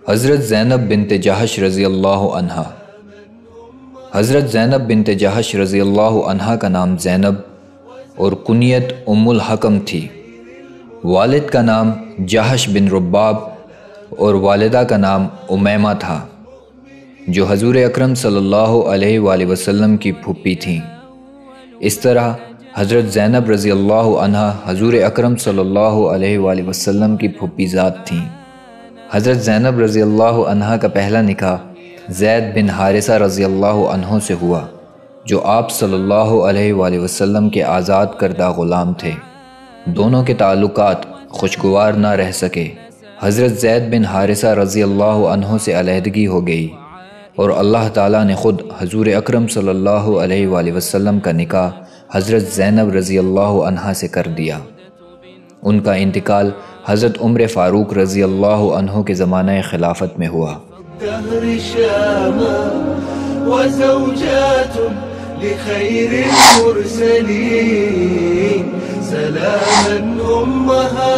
حضرت زینب بنت جحش رضی اللہ عنہا۔ حضرت زینب بنت جحش رضی اللہ عنہا کا نام زینب اور کنیت ام الحکم تھی۔ والد کا نام جحش بن رباب اور والدہ کا نام امیمہ تھا، جو حضور اکرم صلی اللہ علیہ وآلہ وسلم کی پھوپھی تھیں۔ اس طرح حضرت زینب رضی اللہ عنہا حضور اکرم صلی اللہ علیہ وآلہ وسلم کی پھوپھی ذات تھیں۔ حضرت زینب رضی اللہ عنہا کا پہلا نکاح زید بن حارثہ رضی اللہ عنہ سے ہوا، جو آپ صلی اللہ علیہ وآلہ وسلم کے آزاد کردہ غلام تھے۔ دونوں کے تعلقات خوشگوار نہ رہ سکے۔ حضرت زید بن حارثہ رضی اللہ عنہ سے علیحدگی ہو گئی اور اللہ تعالیٰ نے خود حضور اکرم صلی اللہ علیہ وآلہ وسلم کا نکاح حضرت زینب رضی اللہ عنہا سے کر دیا۔ ان کا انتقال حضرت عمر فاروق رضی اللہ عنہ کے زمانہ خلافت میں ہوا۔ لخير المرسلين سلاما أمهات